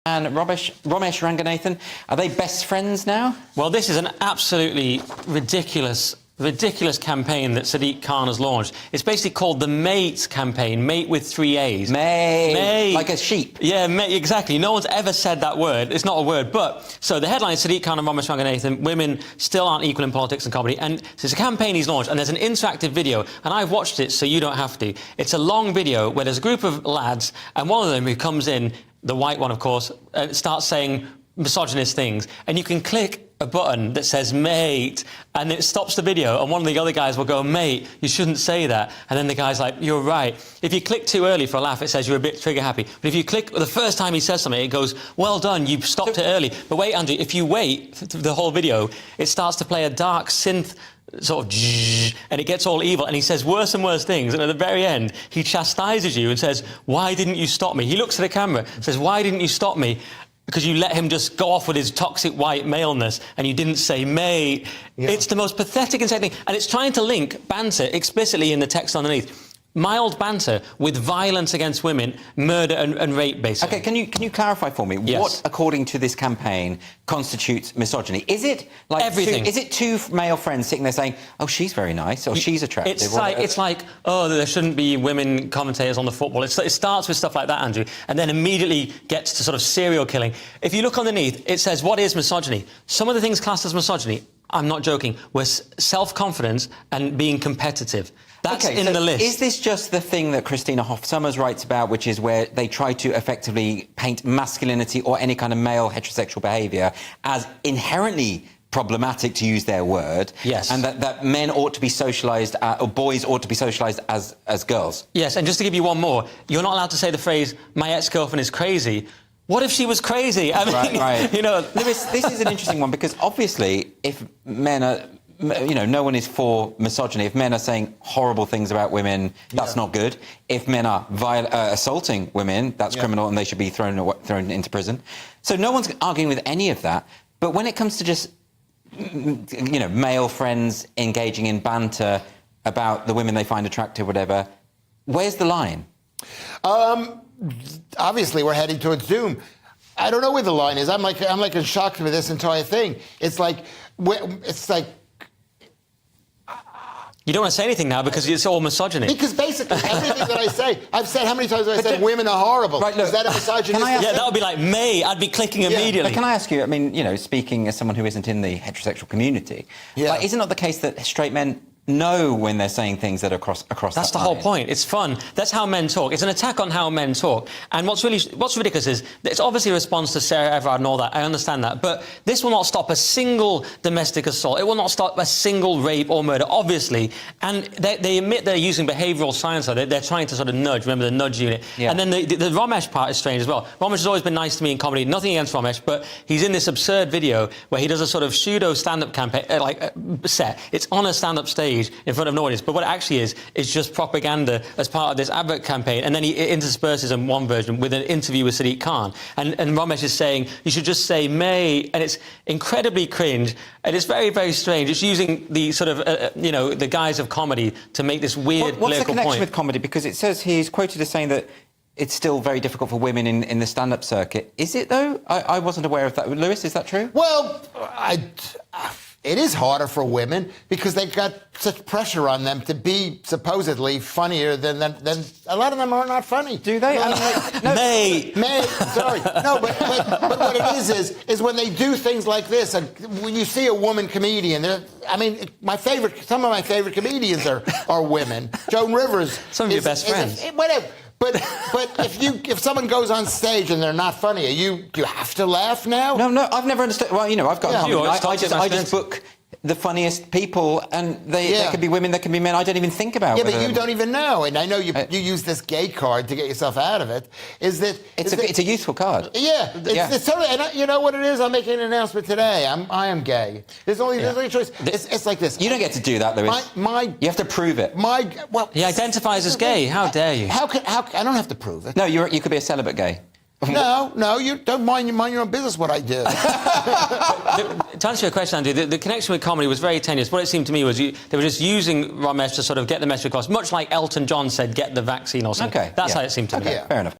And Ramesh Ranganathan, are they best friends now? Well, this is an absolutely ridiculous campaign that Sadiq Khan has launched. It's basically called the MAAATE campaign, mate with 3 A's. Mate. Like a sheep. Yeah, mate, exactly. No one's ever said that word. It's not a word. But, so the headline is Sadiq Khan and Ramesh Ranganathan, women still aren't equal in politics and comedy. And so it's a campaign he's launched, and there's an interactive video, and I've watched it so you don't have to. It's a long video where there's a group of lads, and one of them who comes in, the white one, of course, starts saying misogynist things, and you can click a button that says mate, and it stops the video, and one of the other guys will go, mate, you shouldn't say that, and then the guy's like, you're right. If you click too early for a laugh, it says you're a bit trigger happy, but if you click the first time he says something, it goes, well done, you stopped it early. But wait, Andrew, if you wait the whole video, it starts to play a dark synth sort of, and it gets all evil, and he says worse and worse things, and at the very end he chastises you and says, why didn't you stop me? He looks at the camera and says, why didn't you stop me? Because you let him just go off with his toxic white maleness and you didn't say mate. Yeah. It's the most pathetic, insane thing, and it's trying to link banter explicitly in the text underneath. Mild banter with violence against women, murder and rape, basically. OK, can you clarify for me what, according to this campaign, constitutes misogyny? Is it like everything? Is it two male friends sitting there saying, "Oh, she's very nice," or "She's attractive"? It's like, oh, there shouldn't be women commentators on the football. It starts with stuff like that, Andrew, and then immediately gets to sort of serial killing. If you look underneath, it says, "What is misogyny?" Some of the things classed as misogyny, I'm not joking, were self-confidence and being competitive. That's in the list. Is this just the thing that Christina Hoff Sommers writes about, which is where they try to effectively paint masculinity or any kind of male heterosexual behaviour as inherently problematic, to use their word? Yes. And that men ought to be socialised, or boys ought to be socialised as girls? Yes, and just to give you one more, you're not allowed to say the phrase, my ex-girlfriend is crazy. What if she was crazy? I mean, right. You know... Lewis, this is an interesting one, because obviously if men are... You know, no one is for misogyny. If men are saying horrible things about women, that's not good. If men are assaulting women, that's criminal and they should be thrown into prison. So no one's arguing with any of that. But when it comes to just, you know, male friends engaging in banter about the women they find attractive, whatever, where's the line? Obviously, we're heading towards doom. I don't know where the line is. I'm like in shock with this entire thing. It's like... You don't want to say anything now because it's all misogyny. Because basically everything that I say, I've said, how many times have I said women are horrible? Right, look, is that a misogynistic thing? Yeah, that would be like me. I'd be clicking immediately. But can I ask you, I mean, you know, speaking as someone who isn't in the heterosexual community, like, is it not the case that straight men know when they're saying things that are across That's the whole point. It's fun. That's how men talk. It's an attack on how men talk. And what's ridiculous is it's obviously a response to Sarah Everard and all that. I understand that. But this will not stop a single domestic assault. It will not stop a single rape or murder, obviously. And they admit they're using behavioural science. They're trying to sort of nudge. Remember the nudge unit. Yeah. And then the Ramesh part is strange as well. Ramesh has always been nice to me in comedy. Nothing against Ramesh, but he's in this absurd video where he does a sort of pseudo stand-up campaign, set. It's on a stand-up stage in front of an audience, but what it actually is just propaganda as part of this advert campaign, and then he intersperses in one version with an interview with Sadiq Khan, and Ramesh is saying, you should just say may, and it's incredibly cringe, and it's very, very strange. It's using the sort of, you know, the guise of comedy to make this weird political point. What's the connection with comedy? Because it says he's quoted as saying that it's still very difficult for women in the stand-up circuit. Is it, though? I wasn't aware of that. Lewis, is that true? Well, it is harder for women because they've got such pressure on them to be supposedly funnier than a lot of them are not funny. Do they? Sorry. No, but what it is when they do things like this, and when you see a woman comedian, I mean, some of my favorite comedians are women. Joan Rivers. Some of your best friends. Whatever. But if someone goes on stage and they're not funny, do you have to laugh now? No, I've never understood. Well, you know, I've got I just book the funniest people, and they could be women, they can be men. I don't even think about it. Yeah, but you don't even know, and I know you use this gay card to get yourself out of it. It's a useful card. Yeah, it's totally. And you know what it is? I'm making an announcement today. I am gay. There's only a choice. It's like this. You don't get to do that, Lewis. You have to prove it. He identifies as gay. How dare you? How I don't have to prove it. No, you could be a celibate gay. No, you don't mind your own business what I do. To answer your question, Andy, the connection with comedy was very tenuous. What it seemed to me was they were just using Ramesh to sort of get the message across, much like Elton John said, get the vaccine or something. Okay, That's how it seemed to me. Fair enough.